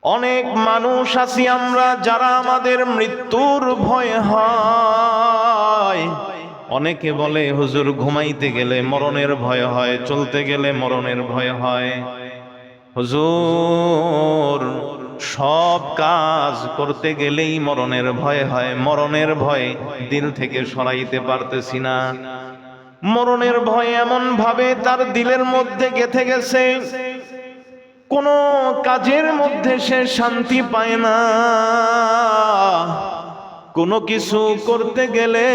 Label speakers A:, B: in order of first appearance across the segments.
A: অনেক মানুষ আছি আমরা যারা আমাদের মৃত্যুর ভয় হয়। অনেকে বলে হুজুর ঘুমাইতে গেলে মরণের ভয় হয়, চলতে গেলে মরণের ভয় হয়। হুজুর সব কাজ করতে গেলেই মরণের ভয় হয়, মরণের ভয় দিল থেকে সরাইতে পারতেছি না। মরণের ভয় এমন ভাবে তার দিলের মধ্যে গেঁথে গেছে, কোনো কাজের মধ্যে সে শান্তি পায় না। কোনো কিছু করতে গেলে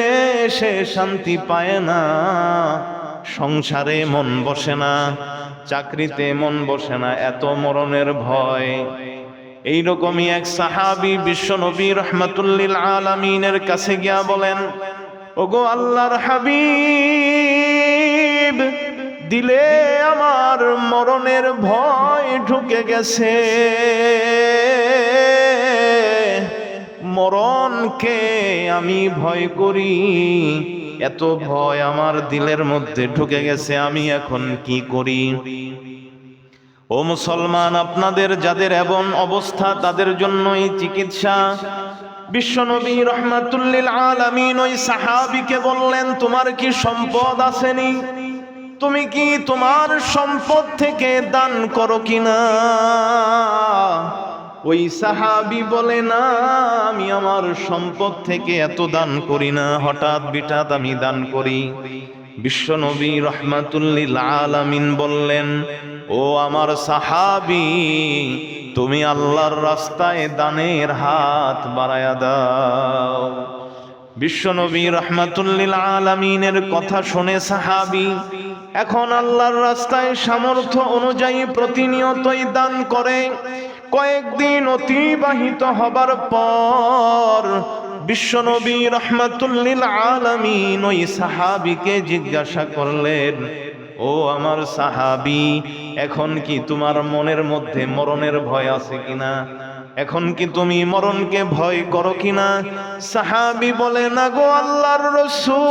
A: সে শান্তি পায় না। সংসারে মন বসে না, চাকরিতে মন বসে না, এত মরণের ভয়। এইরকমই এক সাহাবী বিশ্বনবী রাহমাতুল্লিল আলামিনের কাছে গিয়া বলেন, ওগো আল্লাহর হাবিব, দিলে আমার মরণের ভয় ঢুকে গেছে। মরণকে আমি ভয় করি, এত ভয় আমার দিলের মধ্যে ঢুকে গেছে, আমি এখন কি করি? ও মুসলমান, আপনাদের যাদের এমন অবস্থা তাদের জন্য এই চিকিৎসা। বিশ্বনবী রাহমাতুল্লিল আলামিন ওই সাহাবীকে বললেন, তোমার কি সম্পদ আসেনি? তুমি কি তোমার সম্পদ থেকে দান করো কিনা? ওই সাহাবী বলে, না, আমি আমার সম্পদ থেকে এত দান করি না, হঠাৎ বিঠাৎ আমি দান করি। বিশ্বনবী রাহমাতুল্লিল আলামিন বললেন, ও আমার সাহাবী, তুমি আল্লাহর রাস্তায় দানের হাত বাড়ায়া দাও। বিশ্বনবী রাহমাতুল্লিল আলামিনের কথা শুনে সাহাবী এখন আল্লাহর রাস্তায় সামর্থ্য অনুযায়ী প্রতিনিয়তই দান করে। কয়েকদিন অতিবাহিত হবার পর বিশ্বনবী রাহমাতুল্লিল আলামিন ওই সাহাবীকে জিজ্ঞাসা করলেন, ও আমার সাহাবী, এখন কি তোমার মনের মধ্যে মরণের ভয় আছে কিনা? এখন কি তুমি মরণকে ভয় করো কিনা? সাহাবী বলে, না গো আল্লাহর রাসূল,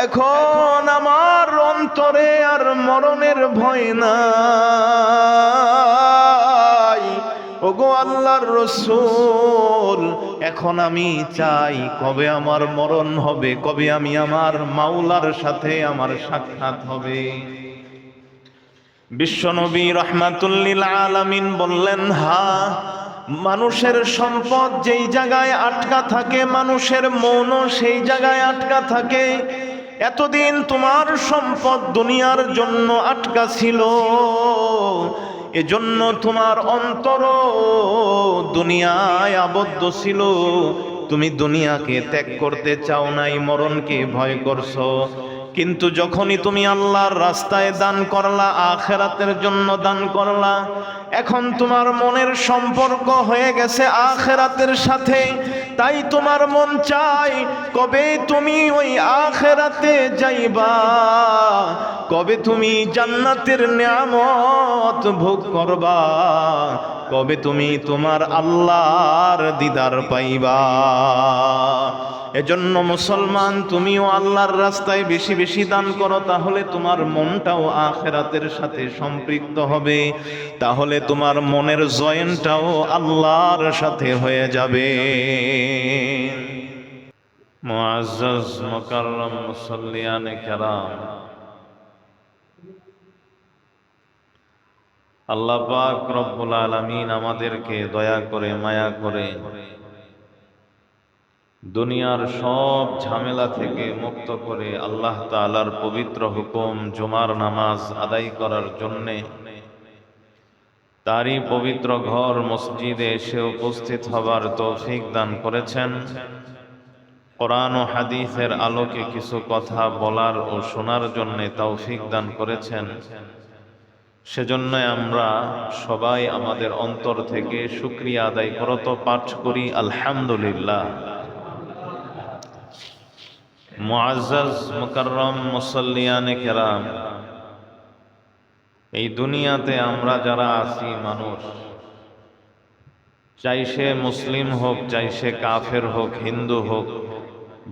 A: এখন আমার অন্তরে আর মরণের ভয় নাই। ওগো আল্লাহর রাসূল, এখন আমি চাই কবে আমার মরণ হবে, কবে আমি আমার মাওলার সাথে আমার সাক্ষাৎ হবে। বিশ্বনবী রাহমাতুল্লিল আলামিন বললেন, হ্যাঁ, মানুষের সম্পদ যেই জায়গায় আটকা থাকে, মানুষের মনও সেই জায়গায় আটকা থাকে। এতদিন তোমার সম্পদ দুনিয়ার জন্য আটকা ছিল, এজন্য তোমার অন্তর দুনিয়ায় আবদ্ধ ছিল। তুমি দুনিয়াকে ত্যাগ করতে চাও নাই, মরণকে ভয় করছো। কিন্তু যখনই তুমি আল্লাহর রাস্তায় দান করলা, আখিরাতের জন্য দান করলা, এখন তোমার মনের সম্পর্ক হয়ে গেছে আখিরাতের সাথে। তাই তোমার মন চাই কবে তুমি ওই আখিরাতে যাইবা, কবে তুমি জান্নাতের নিয়ামত ভোগ করবা, কবে তুমি তোমার আল্লাহর দিদার পাইবা। এজন্য মুসলমান, তুমিও আল্লাহর রাস্তায় বেশি বেশি দান করো, তাহলে তোমার মনটাও আখিরাতের সাথে সম্পৃক্ত হবে, তাহলে তোমার মনের জয়েনটাও আল্লাহর সাথে হয়ে যাবে। মুআজ্জাজ মুকাররম মুসাল্লিয়ানে কেরাম, আল্লাহ পাক রব্বুল আলামিন আমাদেরকে দয়া করে মায়া করে দুনিয়ার সব ঝামেলা থেকে মুক্ত করে আল্লাহ তাআলার পবিত্র হুকুম জুমার নামাজ আদায় করার জন্যে তারই পবিত্র ঘর মসজিদে এসে উপস্থিত হবার তৌফিক দান করেছেন। কোরআন ও হাদিসের আলোকে কিছু কথা বলার ও শোনার জন্যে তৌফিক দান করেছেন। সেজন্য আমরা সবাই আমাদের অন্তর থেকে শুকরিয়া আদায় করত পাঠ করি আলহামদুলিল্লাহ। মুআজ্জাজ মুকাররম মুসাল্লিয়ানে কেরাম, এই দুনিয়াতে আমরা যারা আছি মানুষ, চাই সে মুসলিম হোক, চাই সে কাফের হোক, হিন্দু হোক,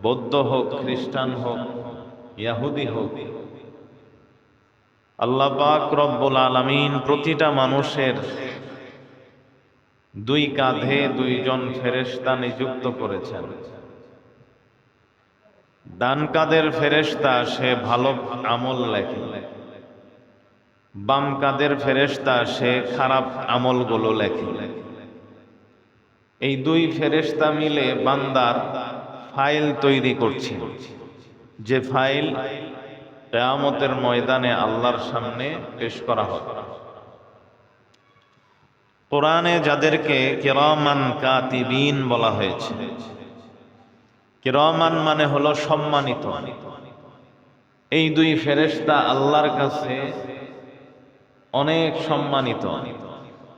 A: বৌদ্ধ হোক, খ্রিস্টান হোক, ইহুদি হোক, আল্লাহ পাক রব্বুল আলামিন প্রতিটা মানুষের দুই কাঁধে দুইজন ফেরেশতা নিযুক্ত করেছেন। ডান কাঁধের ফেরেশতা সে ভালো আমল লেখে, বাম কাঁধের ফেরেশতা সে খারাপ আমলগুলো লেখে। এই দুই ফেরেশতা মিলে বান্দার ফাইল তৈরি করছে, যে ফাইল কিয়ামতের ময়দানে আল্লাহর সামনে পেশ করা হবে। কোরআনে যাদেরকে কিরামান কাতিবিন বলা হয়েছে, কিরামান মানে হলো সম্মানিত। এই দুই ফেরেশতা আল্লাহর কাছে অনেক সম্মানিত।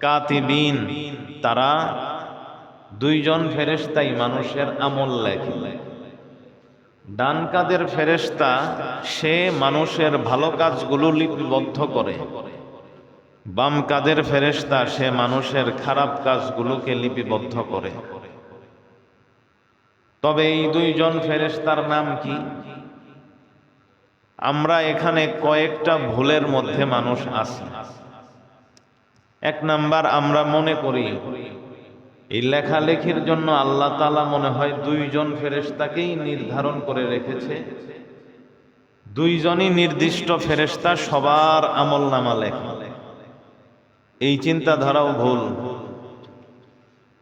A: কাতিবিন তারা দুইজন ফেরেশতাই মানুষের আমল লেখে। ডান কাঁধের ফেরেশতা সে মানুষের ভালো কাজগুলো লিপিবদ্ধ করে, বাম কাঁধের ফেরেশতা সে মানুষের খারাপ কাজগুলোকে লিপিবদ্ধ করে। তবে এই দুইজন ফেরেশতার নাম কি? আমরা এখানে কয়েকটা ভুলের মধ্যে মানুষ আছি। এক নাম্বার, আমরা মনে করি এই লেখালেখির জন্য আল্লাহ তাআলা মনে হয় দুইজন ফেরেশতাকেই নির্ধারণ করে রেখেছে, দুইজনই নির্দিষ্ট ফেরেশতা সবার আমলনামা লেখে। এই চিন্তাধারাও ভুল।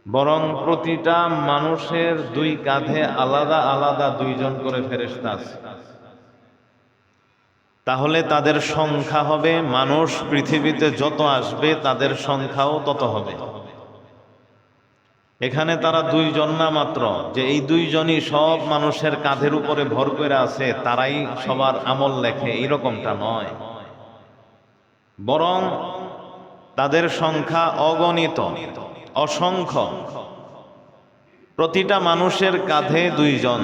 A: বরং প্রতিটা মানুষের দুই কাঁধে আলাদা আলাদা দুইজন করে ফেরেশতা আছে। তাহলে তাদের সংখ্যা হবে, মানুষ পৃথিবীতে যত আসবে তাদের সংখ্যাও তত হবে। এখানে তারা দুইজন না মাত্র, যে এই দুইজনই সব মানুষের কাঁধের উপরে ভর করে আছে, তারাই সবার আমল লেখে, এইরকমটা নয়। বরং তাদের সংখ্যা অগণিত, অসংখ্য। প্রতিটা মানুষের কাঁধে দুইজন,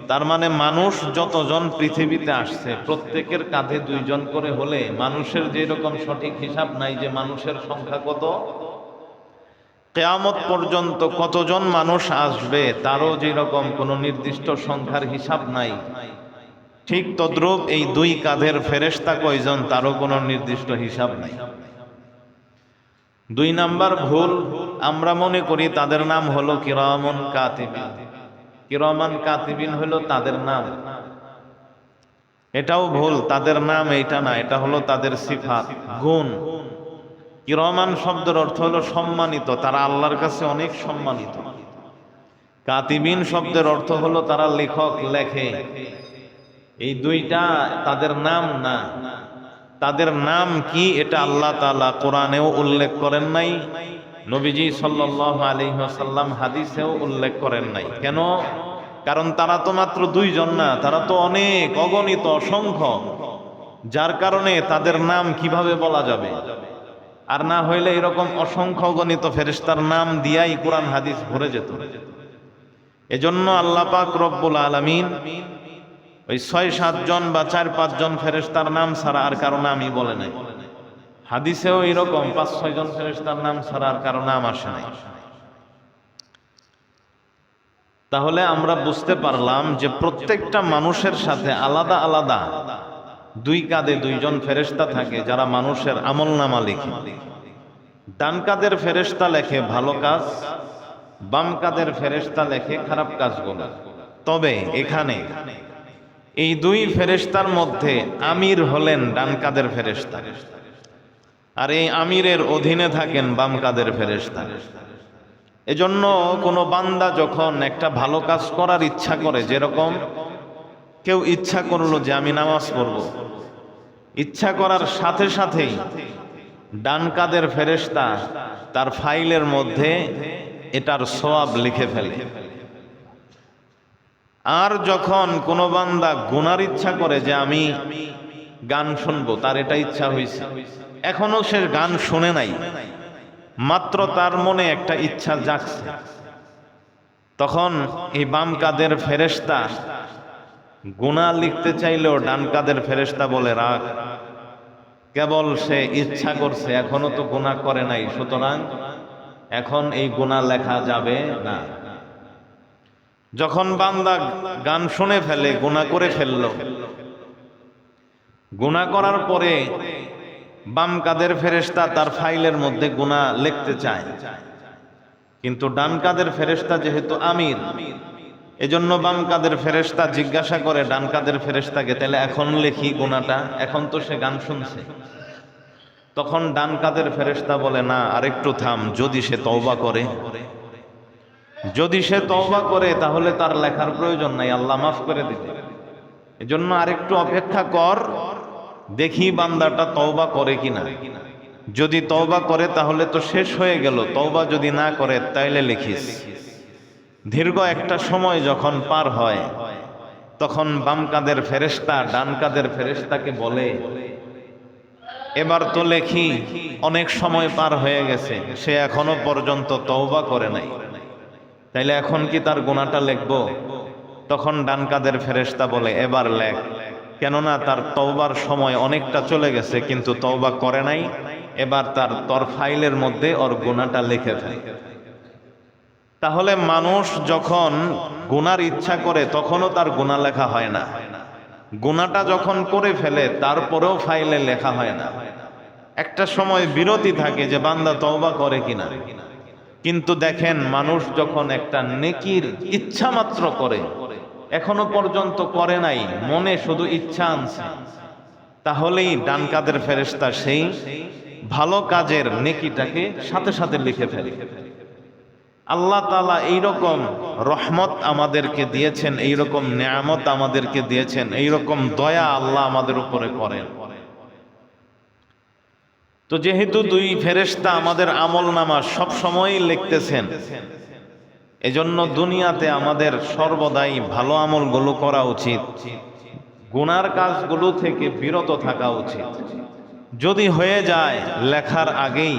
A: তার মানে মানুষ যতজন পৃথিবীতে আসছে প্রত্যেকের কাঁধে দুইজন করে হলে মানুষের যেরকম সঠিক হিসাব নাই যে মানুষের সংখ্যা কত, কিয়ামত পর্যন্ত কতজন মানুষ আসবে তারও যেরকম কোনো নির্দিষ্ট সংখ্যার হিসাব নাই, ঠিক তদ্রূপ এই দুই কাঁধের ফেরেশতা কয়জন তারও কোনো নির্দিষ্ট হিসাব নাই। দুই নাম্বার ভুল, আমরা মনে করি তাদের নাম হলো কিরামান কাতিবিন। কিরামান কাতিবিন হলো তাদের নাম, এটাও ভুল। তাদের নাম এইটা না, এটা হলো তাদের সিফাত, গুণ। কিরামান শব্দের অর্থ হলো সম্মানিত, তারা আল্লাহর কাছে অনেক সম্মানিত। কাতিবিন শব্দের অর্থ হলো তারা লেখক, লেখে। এই দুইটা তাদের নাম না। তাদের নাম কি এটা আল্লাহ তাআলা কোরআনেও উল্লেখ করেন নাই, নবীজি সাল্লাল্লাহু আলাইহি ওয়াসাল্লাম হাদিসেও উল্লেখ করেন নাই। কেন? কারণ তারা তো মাত্র দুইজন না, তারা তো অনেক, অগণিত, অসংখ্য। যার কারণে তাদের নাম কিভাবে বলা যাবে? আর না হইলে এরকম অসংখ্য গণিত ফেরেশতার নাম দিয়াই কোরআন হাদিস ভরে যেত। এজন্য আল্লাহ পাক রব্বুল আলামিন ওই ৬-৭ জন বা ৪-৫ জন ফেরেশতার নাম ছাড়া আর কারো নামই বলে নাই। হাদিসেও এরকম ৫-৬ জন ফেরেশতার নাম ছাড়া আর কারো নাম আসে নাই। তাহলে আমরা বুঝতে পারলাম যে প্রত্যেকটা মানুষের সাথে আলাদা আলাদা দুই কাঁধে দুইজন ফেরেশতা থাকে যারা মানুষের আমলনামা লেখে। ডান কাঁধের ফেরেশতা লেখে ভালো কাজ, বাম কাঁধের ফেরেশতা লেখে খারাপ কাজগুলো। তবে এখানে এই দুই ফেরেশতার মধ্যে আমির হলেন ডান কাঁধের ফেরেশতা, আর এই আমিরের অধীনে থাকেন বাম কাঁধের ফেরেশতা। এজন্য কোনো বান্দা যখন একটা ভালো কাজ করার ইচ্ছা করে, যেরকম কেউ ইচ্ছা করলো যে আমি নামাজ পড়ব, ইচ্ছা করার সাথে সাথেই ডান কাঁধের ফেরেশতা তার ফাইলের মধ্যে এটার সওয়াব লিখে ফেলে। আর যখন কোনো বান্দা গুনার ইচ্ছা করে যে আমি গান শুনবো, তার এটা ইচ্ছা হয়েছে, এখনো সে গান শুনে নাই, মাত্র তার মনে একটা ইচ্ছা জাগছে, তখন এই বাম কাঁধের ফেরেশতা গুনাহ লিখতে চাইলেও ডান কাঁধের ফেরেশতা বলে রাখ, কেবল সে ইচ্ছা করছে, এখনো তো গুনাহ করে নাই, সুতরাং এখন এই গুনাহ লেখা যাবে না। যখন বান্দা গান শুনে ফেলে, গুনাহ করে ফেললো, গুনাহ করার পরে বাম কাঁধের ফেরেশতা তার ফাইলের মধ্যে গুনাহ লিখতে চায়, কিন্তু ডান কাঁধের ফেরেশতা যেহেতু আমির, এজন্য বাম কাঁধের ফেরেশতা জিজ্ঞাসা করে ডান কাঁধের ফেরেশতাকে, তাহলে এখন লেখি গুনাহটা, এখন তো সে গান শুনছে। তখন ডান কাঁধের ফেরেশতা বলে, না আরেকটু থাম, যদি সে তওবা করে, যদি সে তওবা করে তাহলে তার লেখার প্রয়োজন নাই, আল্লাহ মাফ করে দিবে। এজন্য আরেকটু অপেক্ষা কর, দেখি বান্দাটা তওবা করে কিনা। যদি তওবা করে তাহলে তো শেষ হয়ে গেল, তওবা যদি না করে তাইলে লিখিস। দীর্ঘ একটা সময় যখন পার হয়, তখন বাম কাঁধের ফেরেশতা ডান কাঁধের ফেরেশতাকে বলে, এবার তো লেখি, অনেক সময় পার হয়ে গেছে, সে এখনো পর্যন্ত তওবা করে নাই, তাইলে এখন কি তার গুনাহটা লিখবো? তখন ডান কাঁধের ফেরেশতা বলে, এবার লেখ, কেননা তার তওবার সময় অনেকটা চলে গেছে কিন্তু তওবা করে নাই, এবার তোর ফাইলের মধ্যে ওর গুনাহটা লিখে ফেল। তাহলে মানুষ যখন গুনার ইচ্ছা করে তখনও তার গুনাহ লেখা হয় না, গুনাহটা যখন করে ফেলে তারপরেও ফাইলে লেখা হয় না। একটা সময় বিরতি থাকে যে বান্দা তওবা করে কিনা। কিন্তু দেখেন, মানুষ যখন একটা নেকির ইচ্ছা মাত্র করে, এখনো পর্যন্ত করে নাই, মনে শুধু ইচ্ছা আনছে, তাহলেই ডান কাঁধের ফেরেশতা সেই ভালো কাজের নেকিটাকে সাথে সাথে লিখে ফেলে। আল্লাহ তাআলা এইরকম রহমত আমাদেরকে দিয়েছেন, এইরকম নেয়ামত আমাদেরকে দিয়েছেন, এইরকম দয়া আল্লাহ আমাদের উপরে করেন। তো যেহেতু দুই ফেরেশতা আমাদের আমলনামা সব সময় লিখতেছেন, এজন্য দুনিয়াতে আমাদের সর্বদাই ভালো আমলগুলো করা উচিত, গুনার কাজগুলো থেকে বিরত থাকা উচিত। যদি হয়ে যায় লেখার আগেই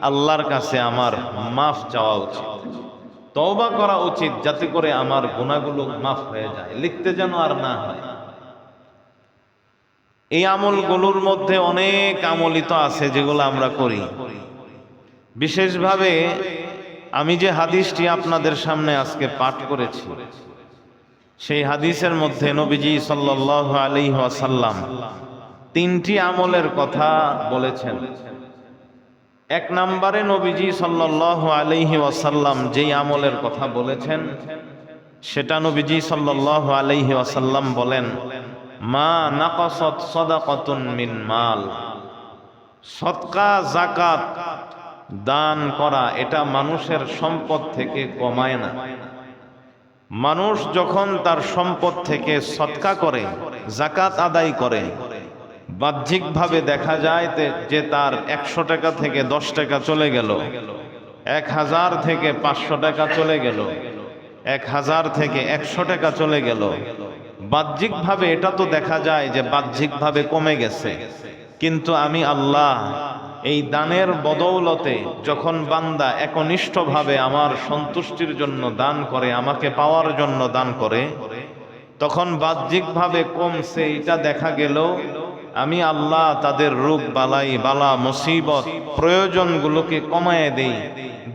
A: আল্লাহর কাছে আমার মাফ চাওয়া উচিত, তওবা করা উচিত, যাতে করে আমার গুনাহগুলো মাফ হয়ে যায়, লিখতে যেন আর না হয়। এই আমলগুলোর মধ্যে অনেক আমলই তো আছে যেগুলো আমরা করি। বিশেষভাবে আমি যে হাদিসটি আপনাদের সামনে আজকে পাঠ করেছি, সেই হাদিসের মধ্যে নবীজি সাল্লাল্লাহু আলাইহি ওয়াসাল্লাম তিনটি আমলের কথা বলেছেন। এক নম্বরে নবীজি সাল্লাল্লাহু আলাইহি ওয়াসাল্লাম যেই আমলের কথা বলেছেন, সেটা নবীজি সাল্লাল্লাহু আলাইহি ওয়াসাল্লাম বলেন, মা নাকাসাত সাদাকাতুন মিন মাল। সদকা, যাকাত, দান করা এটা মানুষের সম্পদ থেকে কমায় না। মানুষ যখন তার সম্পদ থেকে সদকা করে, যাকাত আদায় করে, বাহ্যিকভাবে দেখা যায় যে তার 100 টাকা থেকে 10 টাকা চলে গেল, 1000 থেকে 500 টাকা চলে গেল, 1000 থেকে 100 টাকা চলে গেল। বাহ্যিকভাবে এটা তো দেখা যায় যে বাহ্যিকভাবে কমে গেছে, কিন্তু আমি আল্লাহ এই দানের বদৌলতে যখন বান্দা একনিষ্ঠভাবে আমার সন্তুষ্টির জন্য দান করে, আমাকে পাওয়ার জন্য দান করে, তখন বাহ্যিকভাবে কমছে এটা দেখা গেল, আমি আল্লাহ তাদের রোগ বালাই, বালা মুসিবত, প্রয়োজনগুলোকে কমায় দেই,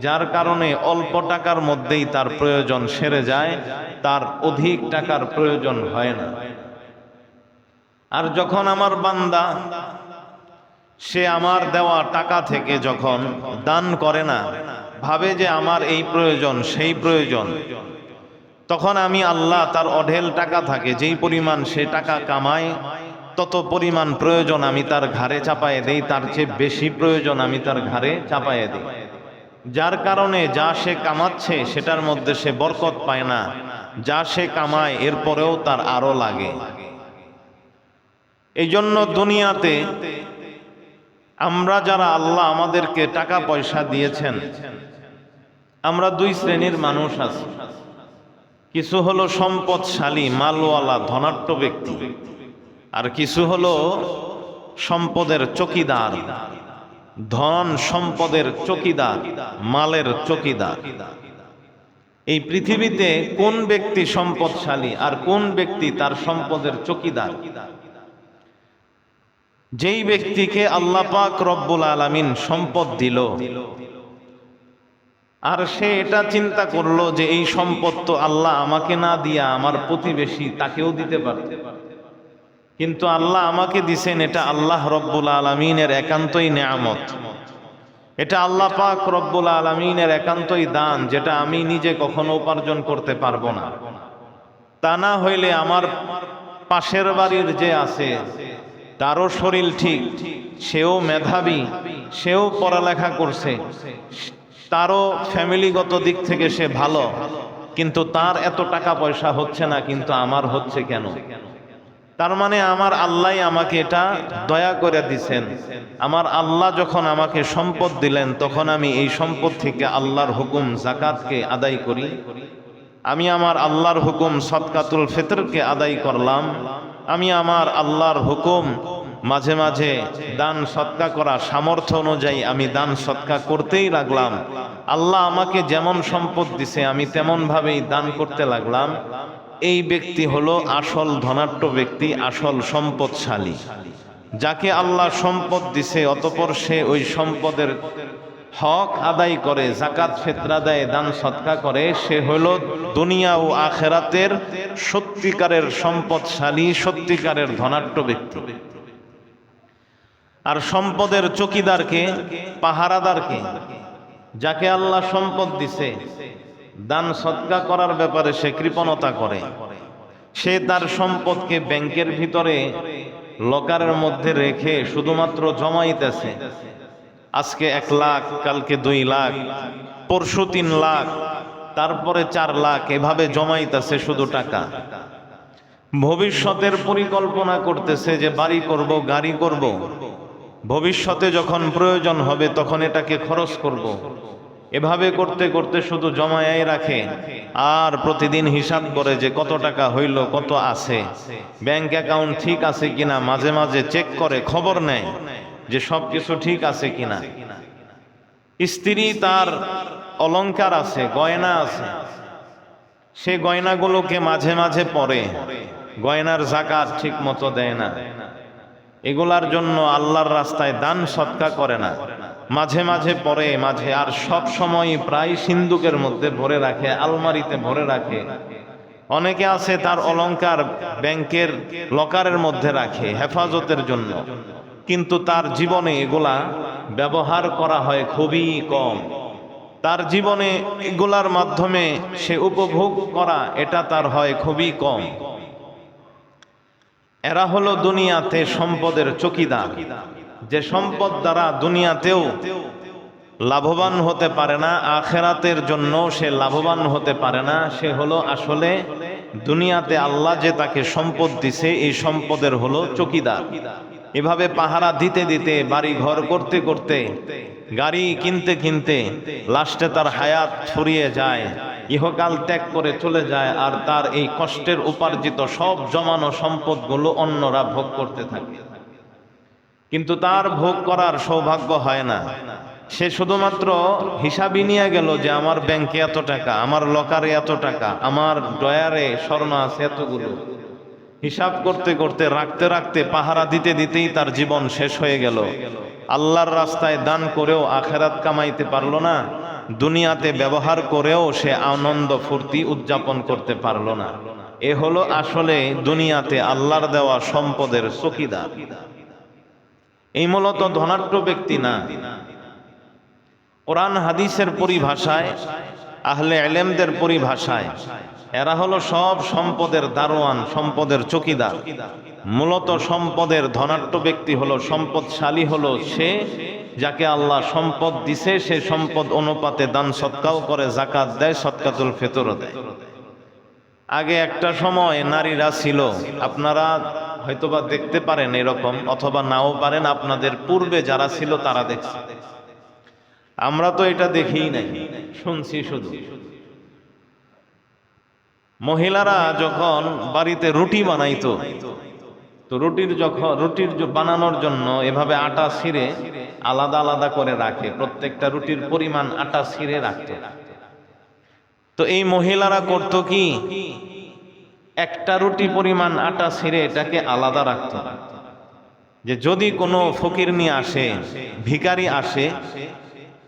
A: যার কারণে অল্প টাকার মধ্যেই তার প্রয়োজন সেরে যায়, তার অধিক টাকার প্রয়োজন হয় না। আর যখন আমার বান্দা সে আমার দেওয়া টাকা থেকে যখন দান করে না, ভাবে যে আমার এই প্রয়োজন সেই প্রয়োজন, তখন আমি আল্লাহ তার অঢেল টাকা থাকে, যেই পরিমাণ সে টাকা কামায় তত পরিমাণ প্রয়োজন আমি তার ঘাড়ে চাপায়ে দেই, তার চেয়ে বেশি প্রয়োজন আমি তার ঘাড়ে চাপায়ে দিই, যার কারণে যা সে কামাচ্ছে সেটার মধ্যে সে বরকত পায় না, যা সে কামায় এরপরেও তার আরো লাগে। এই জন্য দুনিয়াতে আমরা যারা আল্লাহ আমাদেরকে টাকা পয়সা দিয়েছেন, আমরা দুই শ্রেণীর মানুষ আছি। কিছু হলো সম্পদশালী, মালওয়ালা, ধনাঢ্য ব্যক্তি, আর কিছু হলো সম্পদের চকিদার, ধন সম্পদের চকিদার, মালের চকিদার। এই পৃথিবীতে কোন ব্যক্তি সম্পদশালী আর কোন ব্যক্তি তার সম্পদের চকিদার? যেই ব্যক্তিকে আল্লাহ পাক রব্বুল আলামিন সম্পদ দিল, আর সে এটা চিন্তা করলো যে এই সম্পদ তো আল্লাহ আমাকে না দিয়া আমার প্রতিবেশী তাকেও দিতে পারত, কিন্তু আল্লাহ আমাকে দিছেন, এটা আল্লাহ রব্বুল আলামিনের একান্তই নেয়ামত। এটা আল্লাহ পাক রব্বুল আলামিনের একান্তই দান, যেটা আমি নিজে কখনো উপার্জন করতে পারবো না। তা না হইলে আমার পাশের বাড়ির যে আছে তারও শরীর ঠিক, সেও মেধাবী, সেও পড়ালেখা করছে, তারও ফ্যামিলিগত দিক থেকে সে ভালো, কিন্তু তার এত টাকা পয়সা হচ্ছে না, কিন্তু আমার হচ্ছে কেন? তার মানে আমার আল্লাহ আমাকে এটা দয়া করে দিছেন। আমার আল্লাহ যখন আমাকে সম্পদ দিলেন, তখন আমি এই সম্পদ থেকে আল্লাহর হুকুম যাকাতকে আদায় করি, আমি আমার আল্লাহর হুকুম সদকাতুল ফিতরকে আদায় করলাম, আমি আমার আল্লাহর হুকুম মাঝে মাঝে দান সদকা করা সামর্থ্য অনুযায়ী আমি দান সদকা করতেই লাগলাম। আল্লাহ আমাকে যেমন সম্পদ দিছে আমি তেমন ভাবেই দান করতে লাগলাম। এই ব্যক্তি হলো আসল ধনাঢ্য ব্যক্তি, আসল সম্পদশালী। যাকে আল্লাহ সম্পদ দিছে অতঃপর সে ওই সম্পদের হক আদায় করে, যাকাত ফিতরা দেয়, দান সদকা করে, সে হলো দুনিয়া ও আখেরাতের সত্যিকারের সম্পদশালী, সত্যিকারের ধনাঢ্য ব্যক্তি। আর সম্পদের চকিদারকে, পাহারাদারকে, যাকে আল্লাহ সম্পদ দিছে, দান সদকা করার ব্যাপারে সে কৃপণতা করে, সে তার সম্পদকে ব্যাংকের ভিতরে লকারের মধ্যে রেখে শুধুমাত্র জমাইতেছে। আজকে 1 লাখ, কালকে 2 লাখ, পরশু 3 লাখ, তারপরে 4 লাখ, এভাবে জমাইতেছে শুধু টাকা। ভবিষ্যতের পরিকল্পনা করতেছে যে বাড়ি করব, গাড়ি করব, ভবিষ্যতে যখন প্রয়োজন হবে তখন এটাকে খরচ করব। এভাবে করতে করতে শুধু জমায়াই রাখে, আর প্রতিদিন হিসাব করে যে কত টাকা হইল, কত আছে, ব্যাংক অ্যাকাউন্ট ঠিক আছে কিনা, মাঝে মাঝে চেক করে, খবর নেয় যে সবকিছু ঠিক আছে কিনা। স্ত্রী তার অলংকার আছে, গয়না আছে, সে গয়নাগুলোকে মাঝে মাঝে পরে, গয়নার যাকাত ঠিক মতো দেয় না, এগুলার জন্য আল্লাহর রাস্তায় দান সদকা করে না, মাঝে মাঝে পরে, মাঝে আর সব সময় প্রায় সিন্দুকের মধ্যে ভরে রাখে, আলমারিতে ভরে রাখে। অনেকে আছে তার অলংকার ব্যাংকের লকারের মধ্যে রাখে হেফাজতের জন্য, কিন্তু তার জীবনে এগুলা ব্যবহার করা হয় খুবই কম। তার জীবনে এগুলার মাধ্যমে সে উপভোগ করা, এটা তার হয় খুবই কম। এরা হলো দুনিয়াতে সম্পদের চকিদার, যে সম্পদ দ্বারা দুনিয়াতেও লাভবান হতে পারে না, আখেরাতের জন্য সে লাভবান হতে পারে না। সে হলো আসলে দুনিয়াতে আল্লাহ যে তাকে সম্পদ দিছে, এই সম্পদের হলো চকিদার। এভাবে পাহারা দিতে দিতে, বাড়ি ঘর করতে করতে, গাড়ি কিনতে কিনতে লাস্টে তার হায়াত ফুরিয়ে যায়, ইহকাল ত্যাগ করে চলে যায়, আর তার এই কষ্টের উপার্জিত সব জমানো সম্পদগুলো অন্যরা ভোগ করতে থাকে। কিন্তু তার ভোগ করার সৌভাগ্য হয় না। সে শুধুমাত্র হিসাবই নিয়ে গেল যে আমার ব্যাংকে এত টাকা, আমার লকারে এত টাকা, আমার ডয়ারে স্বর্ণ আছে এতগুলো। হিসাব করতে করতে, রাখতে রাখতে, পাহারা দিতে দিতেই তার জীবন শেষ হয়ে গেল। আল্লাহর রাস্তায় দান করেও আখেরাত কামাইতে পারলো না, দুনিয়াতে ব্যবহার করেও সে আনন্দ ফুর্তি উদযাপন করতে পারলো না। এ হলো আসলে দুনিয়াতে আল্লাহর দেওয়া সম্পদের চকিদার। এই মূলত ধনাঢ্য ব্যক্তি না। কোরআন হাদিসের পরিভাষায়, আহলে ইলমদের পরিভাষায়, এরা হলো সব সম্পদের দারোয়ান, সম্পদের চকিদার। মূলত সম্পদের ধনাঢ্য ব্যক্তি হলো, সম্পদশালী হলো সে যাকে আল্লাহ সম্পদ দিছে, সে সম্পদ অনুপাতে দান সদকাও করে, যাকাত দেয়, সদকাতুল ফিতরও দেয়। আগে একটা সময় নারীরা ছিল, আপনারা হয়তোবা দেখতে পারেন এরকম, অথবা নাও পারেন, আপনাদের পূর্বে যারা ছিল তারা দেখছে। আমরা তো এটা দেখিই নাই, শুনছি শুধু। মহিলারা যখন বাড়িতে রুটি বানাইতো, তো রুটির বানানোর জন্য এভাবে আটা ছিঁড়ে আলাদা আলাদা করে রাখে, প্রত্যেকটা রুটির পরিমাণ আটা ছিঁড়ে রাখতো। তো এই মহিলারা করতো কি, একটা রুটি পরিমাণ আটা ছিঁড়ে এটাকে আলাদা রাখতো, যে যদি কোনো ফকিরনি আসে, ভিখারি আসে,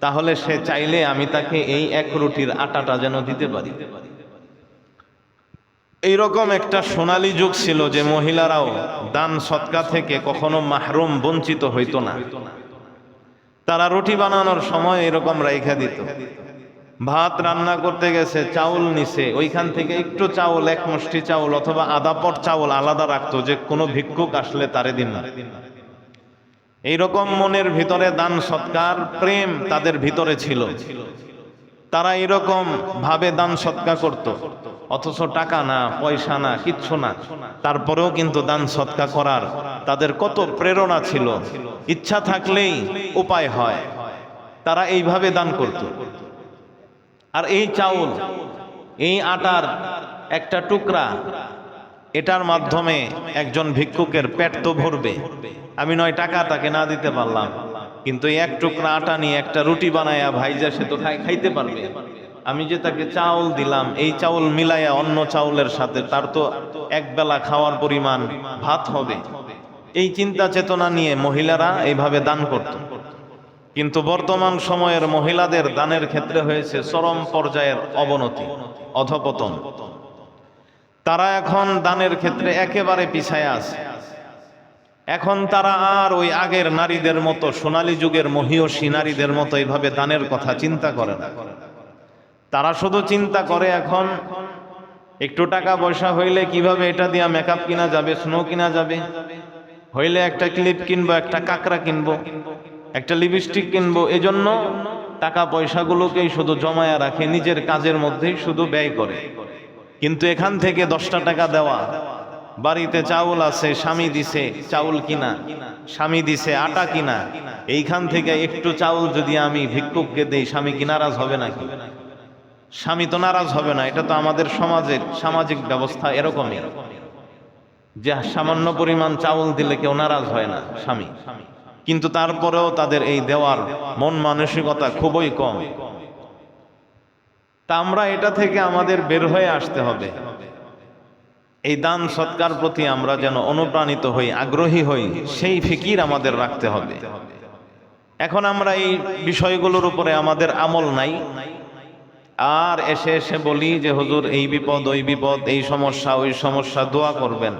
A: তাহলে সে চাইলে আমি তাকে এই 1 রুটির আটাটা যেন দিতে পারি। এইরকম একটা সোনালী যুগ ছিল যে মহিলারাও দান সৎকা থেকে কখনো মাহরুম বঞ্চিত হইতো না। তারা রুটি বানানোর সময় এরকম রাইখা দিত। ভাত রান্না করতে গেছে, চাউল নিছে, ওইখান থেকে একটু চাউল, এক মুষ্টি চাউল অথবা আধা পট চাউল আলাদা রাখতো, যে কোনো ভিক্ষুক আসলে তারে দিন না। এইরকম মনের ভিতরে দান সৎকার প্রেম তাদের ভিতরে ছিল। তারা এরকম ভাবে দান সৎকা করত, অথচ টাকা না, পয়সা না, কিচ্ছু না, তারপরেও কিন্তু দান সৎকা করার তাদের কত প্রেরণা ছিল। ইচ্ছা থাকলেই উপায় হয়, তারা এইভাবে দান করত। আর এই চাউল, এই আটার একটা টুকরা, এটার মাধ্যমে একজন ভিক্ষুকের পেট তো ভরবে। আমি নয় টাকা তাকে না দিতে পারলাম, কিন্তু এক টুকরা আটা নিয়ে একটা রুটি বানায়া ভাইজা সে তো খাইতে পারবে। আমি যে তাকে চাউল দিলাম, এই চাউল মিলাইয়া অন্য চাউলের সাথে তার তো এক বেলা খাওয়ার পরিমাণ ভাত হবে। এই চিন্তা চেতনা নিয়ে মহিলারা এইভাবে দান করত। কিন্তু বর্তমান সময়ের মহিলাদের দানের ক্ষেত্রে হয়েছে চরম পর্যায়ের অবনতি, অধপতন। তারা এখন দানের ক্ষেত্রে একেবারে পিছায় আছে। এখন তারা আর ওই আগের নারীদের মতো, সোনালী যুগের মহিয়সী নারীদের মতো এইভাবে দানের কথা চিন্তা করে না। তারা শুধু চিন্তা করে এখন একটু টাকা পয়সা হইলে কিভাবে এটা দিয়া মেকআপ কিনা যাবে, স্নো কিনা যাবে, হইলে একটা ক্লিপ কিনবো, একটা কাকড়া কিনবো, একটা লিপস্টিক কিনবো। এজন্য টাকা পয়সাগুলোকেই শুধু জমায়া রাখে, নিজের কাজের মধ্যেই শুধু ব্যয় করে। কিন্তু এখান থেকে 10টা টাকা দেওয়া, বাড়িতে চাউল আছে, স্বামী দিছে চাউল কিনা, স্বামী দিছে আটা কিনা, এইখান থেকে একটু চাউল যদি আমি ভিক্ষুককে দেই, স্বামী কি নারাজ হবে নাকি? স্বামী তো নারাজ হবে না। এটা তো আমাদের সমাজের সামাজিক ব্যবস্থা এরকমই, যে সামান্য পরিমাণ চাউল দিলে কেউ নারাজ হয় না, স্বামী। কিন্তু তারপরেও তাদের এই দেওয়ার মন মানসিকতা খুবই কম। তা আমরা এটা থেকে আমাদের বের হয়ে আসতে হবে। এই দান সৎকার প্রতি আমরা যেন অনুপ্রাণিত হই, আগ্রহী হই, সেই ফিকির আমাদের রাখতে হবে। এখন আমরা এই বিষয়গুলোর উপরে আমাদের আমল নাই, আর এসে এসে বলি যে হুজুর এই বিপদ, ওই বিপদ, এই সমস্যা, ওই সমস্যা, দোয়া করবেন।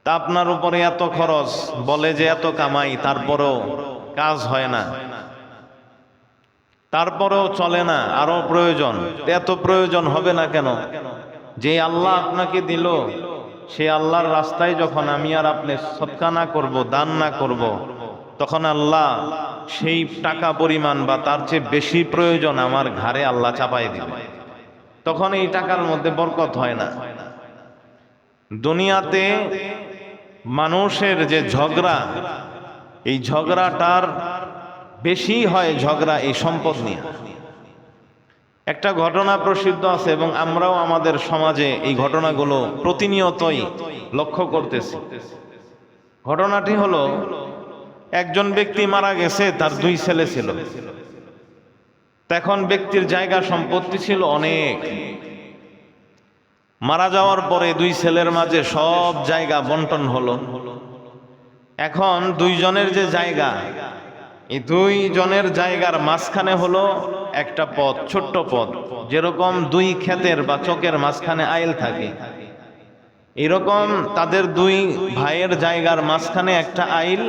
A: তা আপনার উপরে এত খরচ, বলে যে এত কামাই, তারপরেও কাজ হয় না, তারপরেও চলে না, আরো প্রয়োজন। এত প্রয়োজন হবে না কেন? যে আল্লাহ আপনাকে দিল, সে আল্লাহর রাস্তায় যখন আমি আর আপনি সদকা না করব, দান না করব, তখন আল্লাহ সেই টাকা পরিমাণ বা তার চেয়ে বেশি প্রয়োজন আমার ঘাড়ে আল্লাহ চাপাই দিবে। তখন এই টাকার মধ্যে বরকত হয় না। দুনিয়াতে মানুষের যে ঝগড়া, এই ঝগড়াটার বেশি হয় ঝগড়া এই সম্পদ নিয়ে। একটা ঘটনা প্রসিদ্ধ আছে এবং আমরাও আমাদের সমাজে এই ঘটনাগুলো প্রতিনিয়তই লক্ষ্য করতেছি। ঘটনাটি হলো, একজন ব্যক্তি মারা গেছে, তার 2 ছেলে ছিল। তখন ব্যক্তির জায়গা সম্পত্তি ছিল অনেক। মারা যাওয়ার পরে 2 ছেলের মাঝে সব জায়গা বন্টন হলো। এখন 2 জনের যে জায়গা, এই 2 জনের জায়গার মাঝখানে হলো একটা পথ, ছোট্ট পথ, যেরকম 2 ক্ষেতের বা চকের মাঝখানে আইল থাকে, এরকম তাদের 2 ভাইয়ের জায়গার মাঝখানে একটা আইল,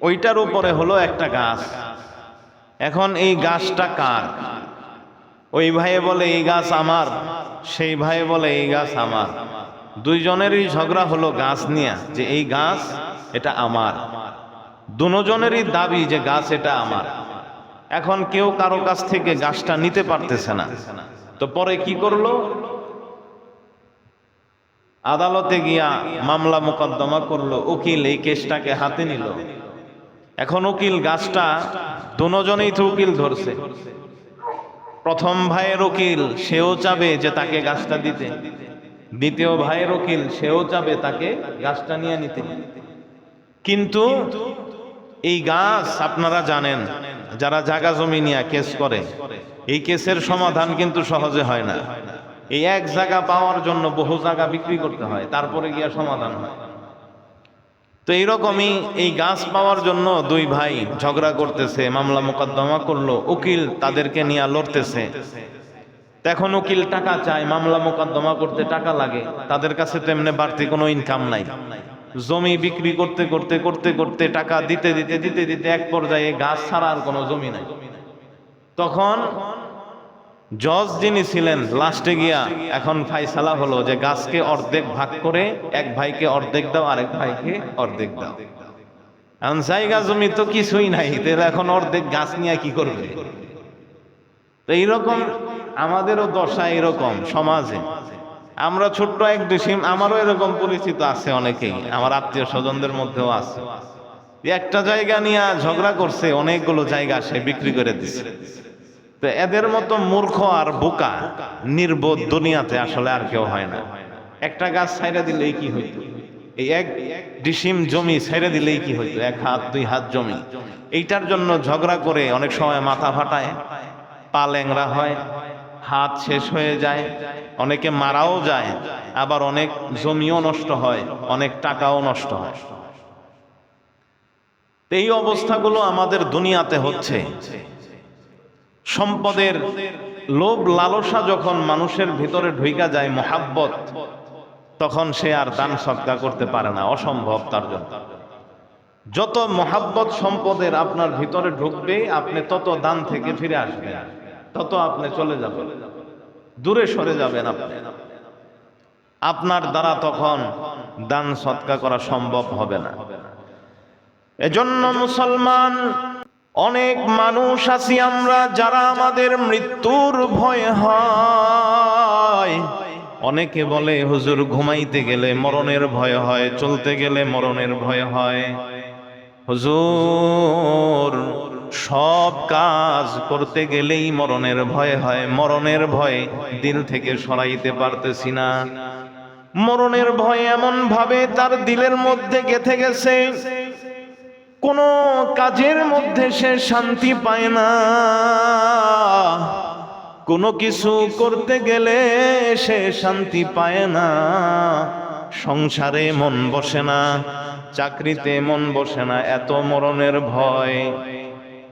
A: ওইটার উপরে হলো একটা গাছ। এখন এই গাছটা কার? ওই ভাইয়ে বলে এই গাছ আমার, সেই ভাইয়ে বলে এই গাছ আমার। 2 জনেরই ঝগড়া হলো গাছ নিয়ে, যে এই গাছ এটা আমার। 2 জনেরই দাবি যে গাছ এটা আমার। এখন কেউ কারো কাছ থেকে গাছটা নিতে পারতেছে না। তো পরে কি করলো? আদালতে গিয়া মামলা মোকদ্দমা করলো, উকিল এই কেসটাকে হাতে নিল। এখন উকিল গাছটা, 2 জনেই তো উকিল ধরছে। প্রথম ভাইয়ের উকিল, সেও চাবে যে তাকে গাছটা দিতে। দ্বিতীয় ভাইয়ের উকিল, সেও চাবে তাকে গাছটা নিয়ে নিতে। কিন্তু এই গাছ, আপনারা জানেন যারা জায়গা জমি নিয়ে কেস করে, এই কেসের সমাধান কিন্তু সহজে হয় না। এই এক জায়গা পাওয়ার জন্য বহু জায়গা বিক্রি করতে হয়, তারপরে গিয়া সমাধান হয়। তো এইরকমই এই গাছ পাওয়ার জন্য 2 ভাই ঝগড়া করতেছে, মামলা মোকদ্দমা করলো, উকিল তাদেরকে নিয়ে লড়তেছে। এখন উকিল টাকা চায়, মামলা মোকদ্দমা করতে টাকা লাগে, তাদের কাছে তো এমনি বাড়তি কোনো ইনকাম নাই। জমি বিক্রি করতে করতে করতে করতে টাকা দিতে দিতে দিতে দিতে এক পর্যায়ে গাছ ছাড়া আর কোনো জমি নাই। তখন জজ যিনি ছিলেন লাস্টে গিয়া এখন ফাইসালা হলো যে গাছকে অর্ধেক ভাগ করে এক ভাইকে অর্ধেক দাও, আরেক ভাইকে অর্ধেক দাও। এখন জায়গা জমি তো কিছুই নাই, তাহলে এখন অর্ধেক গাছ নিয়ে কি করবে? তো এইরকম আমাদেরও দশা এরকম সমাজে। আমরা ছোট্ট এক ডিসিম, আমারও এরকম পরিচিত আছে অনেকেই, আমার আত্মীয় স্বজনদের মধ্যেও আছে। একটা জায়গা নিয়ে ঝগড়া করছে, অনেকগুলো জায়গা সে বিক্রি করে দিচ্ছে। তো এদের মতো মূর্খ আর বোকা নির্বোধ দুনিয়াতে আসলে আর কেউ হয় না। একটা গাছ ছাইড়া দিলেই কি হইতো? এই এক ডিসিম জমি ছেড়ে দিলেই কি হইতো? এক হাত দুই হাত জমি। এইটার জন্য ঝগড়া করে অনেক সময় মাথা ফাটায়, পা ল্যাংড়া হয়, হাত শেষ হয়ে যায়, অনেকে মারাও যায়, আবার অনেক জমিও নষ্ট হয়, অনেক টাকাও নষ্ট হয়। এই অবস্থাগুলো আমাদের দুনিয়াতে হচ্ছে। সম্পদের লোভ লালসা যখন মানুষের ভিতরে ঢুইকা যায়, মোহাব্বত, তখন সে আর দান সদকা করতে পারে না, অসম্ভব তার জন্য। যত মোহাব্বত সম্পদের আপনার ভিতরে ঢুকবে, আপনি তত দান থেকে ফিরে আসবেন, তত আপনি চলে যাবেন, দূরে সরে যাবেন। আপনার দ্বারা তখন দান সদকা করা সম্ভব হবে না। এজন্য মুসলমান অনেক মানুষ আছি আমরা যারা আমাদের মৃত্যুর ভয় হয়। অনেকে বলে হুজুর ঘুমাইতে গেলে মরণের ভয় হয়, চলতে গেলে মরণের ভয় হয়। হুজুর সব কাজ করতে গেলেই মরণের ভয় হয়, মরণের ভয় দিল থেকে সরাইতে পারতেছি না। মরণের ভয় এমন ভাবে তার দিলের মধ্যে গেঁথে গেছে, কোনো কাজের মধ্যে সে শান্তি পায় না। কোনো কিছু করতে গেলে সে শান্তি পায় না। সংসারে মন বসে না, চাকরিতে মন বসে না, এত মরণের ভয়।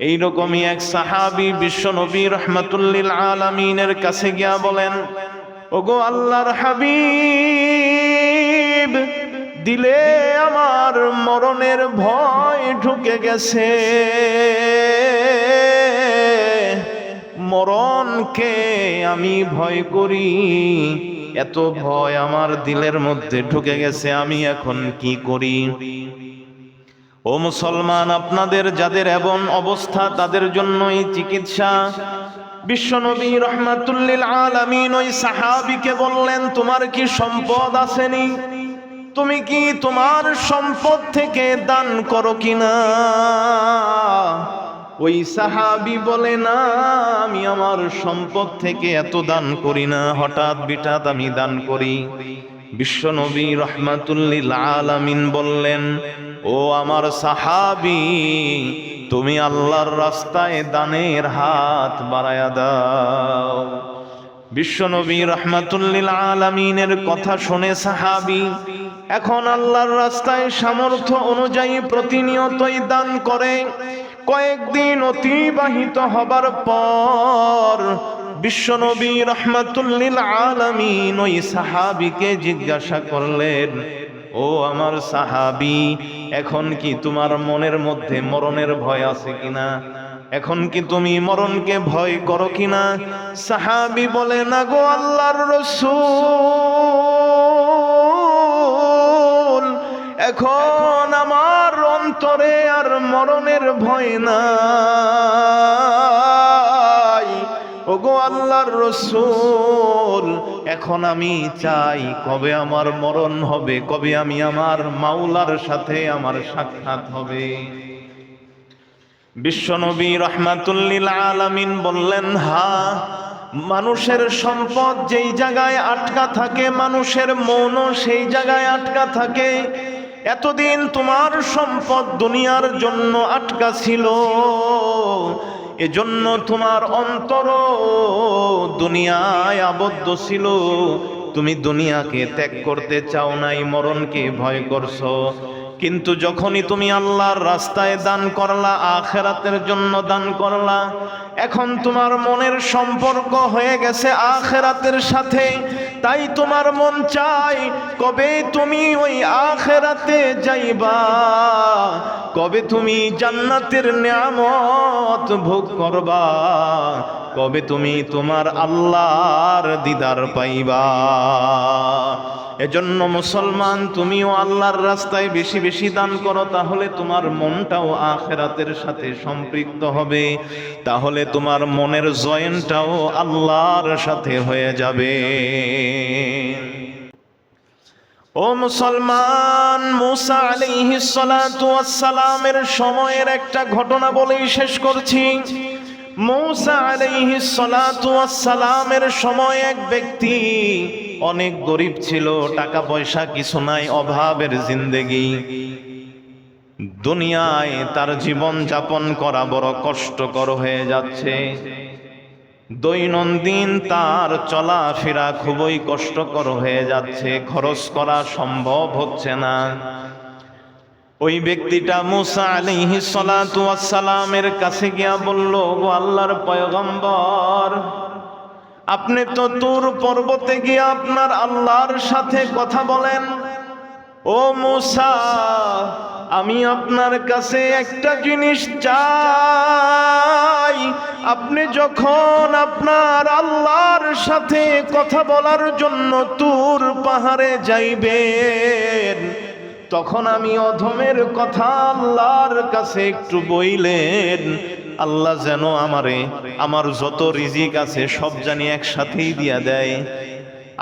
A: এইরকমই এক সাহাবী বিশ্বনবী রাহমাতুল্লিল আলামিনের কাছে গিয়া বলেন, ওগো আল্লাহর হাবিব, দিলে আমার মরণের ভয় ঢুকে গেছে, মরণকে আমি ভয় করি, এত ভয় আমার দিলের মধ্যে ঢুকে গেছে, আমি এখন কি করি? ও মুসলমান, আপনাদের যাদের এমন অবস্থা তাদের জন্যই চিকিৎসা। বিশ্বনবী রাহমাতুল্লিল আলামিন ওই সাহাবীকে বললেন, তোমার কি সম্পদ আসেনি? তুমি কি তোমার সম্পদ থেকে দান করো কিনা? ওই সাহাবী বলে, না, আমি আমার সম্পদ থেকে এত দান করি না, হঠাৎ বিঠাৎ আমি দান করি। বিশ্বনবী রাহমাতুল্লিল আলামিন বললেন, ও আমার সাহাবী, তুমি আল্লাহর রাস্তায় দানের হাত বাড়ায়া দাও। বিশ্বনবী রাহমাতুল্লিল আলামিনের কথা শুনে সাহাবী এখন আল্লাহর রাস্তায় সামর্থ্য অনুযায়ী প্রতিনিয়তই দান করে। কয়েকদিন অতিবাহিত হবার পর বিশ্বনবী রাহমাতুল্লিল আলামিন ওই সাহাবীকে জিজ্ঞাসা করলেন, ও আমার সাহাবী, এখন কি তোমার মনের মধ্যে মরণের ভয় আছে কিনা? এখন কি তুমি মরণকে ভয় করো কিনা? সাহাবী বলে, না গো আল্লাহর রাসূল, এখন আমার অন্তরে আর মরণের ভয় নাই। ওগো আল্লাহর রাসূল, এখন আমি চাই কবে আমার মরণ হবে, কবে আমি আমার মাওলার সাথে আমার সাক্ষাৎ হবে। বিশ্বনবী রাহমাতুল্লিল আলামিন বললেন, হ্যাঁ, মানুষের সম্পদ যেই জায়গায় আটকা থাকে, মানুষের মনও সেই জায়গায় আটকা থাকে। এতদিন তোমার সম্পদ দুনিয়ার জন্য আটকা ছিল, এজন্য তোমার অন্তর দুনিয়ায় আবদ্ধ ছিল। তুমি দুনিয়াকে ত্যাগ করতে চাও নাই, মরণকে ভয় করছো। কিন্তু যখনই তুমি আল্লাহর রাস্তায় দান করলা, আখিরাতের জন্য দান করলা, এখন তোমার মনের সম্পর্ক হয়ে গেছে আখিরাতের সাথে। তাই তোমার মন চায় কবে তুমি ওই আখিরাতে যাইবা, কবে তুমি জান্নাতের নিয়ামত ভোগ করবা, কবে তুমি তোমার আল্লাহর দিদার পাইবা। এজন্য মুসলমান, তুমিও আল্লাহর রাস্তায় বেশি বেশি দান করো, তাহলে তোমার মনটাও আখিরাতের সাথে সম্পৃক্ত হবে, তাহলে তোমার মনের জয়েনটাও আল্লাহর সাথে হয়ে যাবে। ও মুসলমান, মুসা আলাইহিস সালাতু ওয়াস সালামের সময়ের একটা ঘটনা বলেই শেষ করছি। মুসা আলাইহিস সালাতু ওয়াস সালামের সময় এক ব্যক্তি অনেক গরিব ছিল, টাকা পয়সা কিছু নাই, অভাবের জিন্দেগি। দুনিয়ায় তার জীবন যাপন করা বড় কষ্টকর হয়ে যাচ্ছে। দৈনন্দিন তার চলাফেরা খুবই কষ্টকর হয়ে যাচ্ছে, খরচ করা সম্ভব হচ্ছে না। ওই ব্যক্তিটা মুসা আলাইহিস সালাতু ওয়াস সালামের কাছে গিয়া বলল, গো আল্লাহর পয়গম্বর, আপনি তো তুর পর্বতে গিয়ে আপনার আল্লাহর সাথে কথা বলেন। ও মুসা, আমি আপনার কাছে একটা জিনিস চাই। আপনি যখন আপনার আল্লাহর সাথে কথা বলার জন্য তুর পাহাড়ে যাইবেন, তখন আমি অধমের কথা আল্লাহর কাছে একটু বইলেন, আল্লাহ যেন আমার যত রিজিক আছে সব জানি একসাথেই দিয়া দেয়।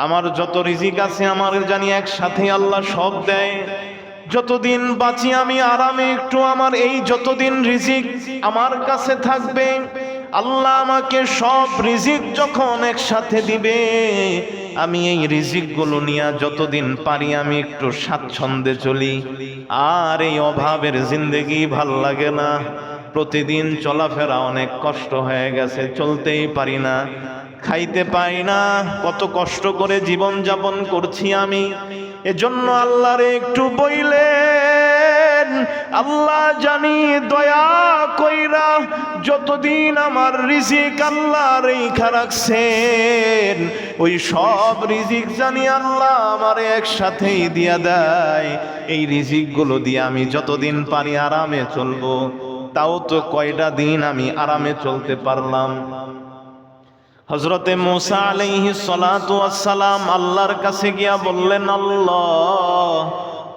A: আমার যত রিজিক আছে আমার জানি একসাথে আল্লাহ সব দেয়। যতদিন বাঁচি আমি আরামে একটু আমার এই যতদিন রিজিক আমার কাছে থাকবে, আল্লাহ আমাকে সব রিজিক যখন একসাথে দিবে, আমি এই রিজিকগুলো নিয়ে যতদিন পারি আমি একটু স্বাচ্ছন্দ্যে চলি। আর এই অভাবের জিন্দেগি ভাল লাগে না। প্রতিদিন চলাফেরা অনেক কষ্ট হয়ে গেছে, চলতেই পারি না, খাইতে পারি না, কত কষ্ট করে জীবন যাপন করছি আমি। এজন্য আল্লাহরে একটু বইলেন, আল্লাহ জানি দয়া কইরা যতদিন আমার রিজিক আল্লাহ রেখা রাখছেন, ওই সব রিজিক জানি আল্লাহ আমার একসাথেই দিয়া দেয়। এই রিজিকগুলো দিয়ে আমি যতদিন পারি আরামে চলবো। তাও তো কয়টা দিন আমি আরামে চলতে পারলাম। হযরতে মুসা আলাইহিস সালাতু ওয়াস সালাম আল্লাহর কাছে গিয়া বললেন, আল্লাহ,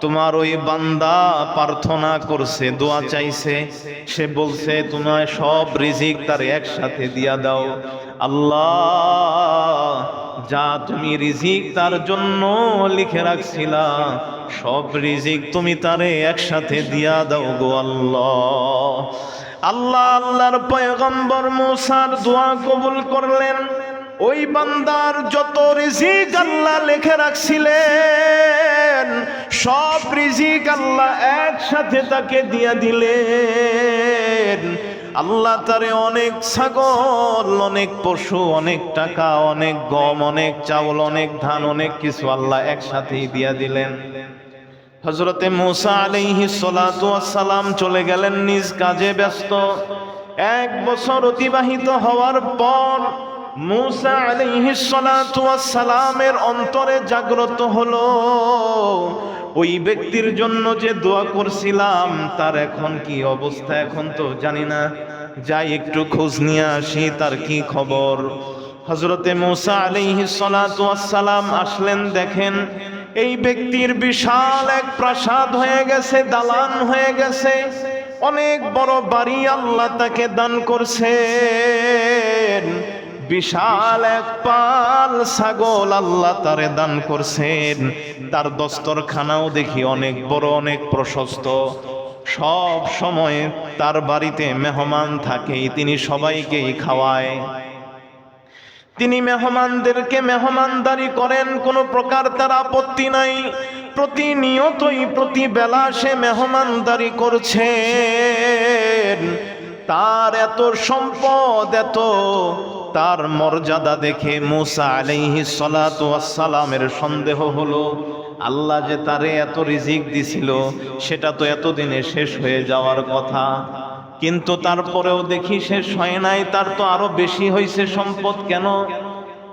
A: তোমার ওই বান্দা প্রার্থনা করছে, দোয়া চাইছে, সে বলছে তোমার সব রিজিক তার একসাথে দিয়া দাও। আল্লাহ, যা তুমি রিজিক তার জন্য লিখে রাখছিলা সব রিজিক তুমি তারে একসাথে দিয়া দাও গো আল্লাহ। আল্লাহ আল্লাহর পয়গম্বর মুসার দোয়া কবুল করলেন। ওই বান্দার যত রিজিক আল্লাহ লিখে রাখছিলেন সব রিজিক আল্লাহ একসাথে তাকে দিয়া দিলেন। আল্লাহ তারে অনেক ছাগল, অনেক পশু, অনেক টাকা, অনেক গম, অনেক চাউল, অনেক ধান, অনেক কিছু আল্লাহ একসাথেই দিয়া দিলেন। হযরতে মুসা আলাইহিস সালাতু ওয়াস সালাম চলে গেলেন নিজ কাজে ব্যস্ত। 1 বছর অতিবাহিত হওয়ার পর মুসা আলাইহিস সালাতু ওয়াস সালামের অন্তরে জাগ্রত হলো, ওই ব্যক্তির জন্য যে দোয়া করছিলাম তার এখন কি অবস্থা এখন তো জানি না, যাই একটু খোঁজ নিয়ে আসি তার কি খবর। হযরতে মুসা আলাইহিস সালাতু ওয়াস সালাম আসলেন, দেখেন এই ব্যক্তির বিশাল এক প্রাসাদ হয়ে গেছে, দালান হয়ে গেছে, অনেক বড় বাড়ি আল্লাহ তাকে দান করছেন। বিশাল এক পাল ছাগল আল্লাহ তারে দান করছেন। তার দস্তরখানাও দেখি অনেক বড়, অনেক প্রশস্ত। সব সময় তার বাড়িতে মেহমান থাকে, তিনি সবাইকেই খাওয়ায়। তিনি মেহমানদেরকে মেহমানদারি করেন, কোনো প্রকার তার আপত্তি নাই। প্রতিনিয়তই প্রতি বেলা সে মেহমানদারি করছেন। তার এত সম্পদ, এত তার মর্যাদা দেখে মুসা আলাইহিস সালাতু ওয়াস সালামের সন্দেহ হলো, আল্লাহ যে তারে এত রিজিক দিছিল সেটা তো এতদিনে শেষ হয়ে যাওয়ার কথা, কিন্তু তারপরেও দেখি শেষ হয় নাই, তার তো আরো বেশি হয়েছে সম্পদ। কেন?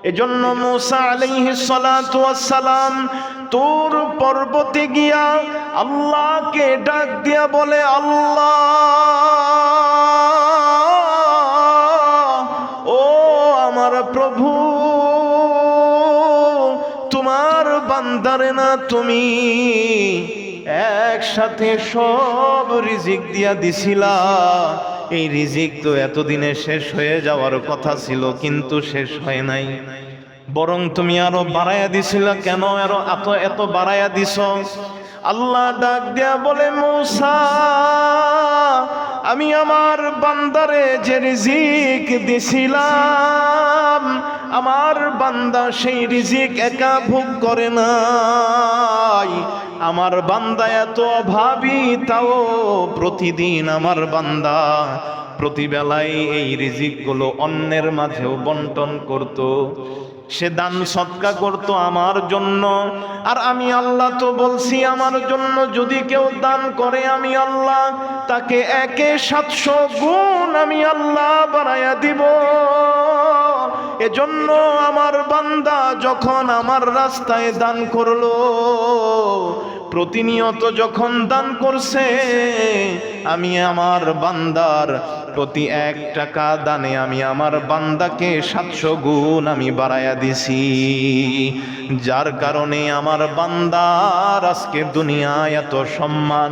A: এজন্য মূসা আলাইহিস সালাতু ওয়াস সালাম তুর পর্বতে গিয়া আল্লাহকে ডাক দিয়া বলে, আল্লাহ, ও আমার প্রভু, তোমার বান্দারে না তুমি একসাথে সব রিজিক দিয়া দিছিলা, এই রিজিক তো এতদিনে শেষ হয়ে যাওয়ার কথা ছিল, কিন্তু শেষ হয় নাই, বরং তুমি আরো বাড়াইয়া দিছিলা। কেন এত বাড়াইয়া দিছ? আল্লাহ ডাক দেয়া বলে, মূসা, আমি আমার বান্দারে যে রিজিক দিছিলাম, আমার বান্দা সেই রিজিক একা ভোগ করে নাই। আমার বান্দা এত অভাবী, তাও প্রতিদিন আমার বান্দা প্রতিবেলায় এই রিজিকগুলো অন্যের মাঝেও বন্টন করত। সে দান সদকা করত আমার জন্য। আর আমি আল্লাহ তো বলছি, আমার জন্য যদি কেউ দান করে আমি আল্লাহ তাকে 700 গুণ আমি আল্লাহ বাড়াইয়া দিব। এজন্য আমার বান্দা যখন আমার রাস্তায় দান করলো, প্রতিনিয়ত যখন দান করছে, আমি আমার বান্দার প্রতি 1 টাকা দানে আমি আমার বান্দাকে 700 গুণ আমি বাড়াইয়া দিছি। যার কারণে আমার বান্দার আজকে দুনিয়ায় এত সম্মান,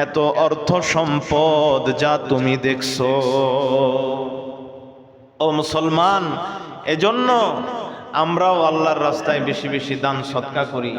A: এত অর্থ সম্পদ যা তুমি দেখছো। ও মুসলমান, এজন্য আমরাও আল্লাহর রাস্তায় বেশি বেশি দান সদকা করি।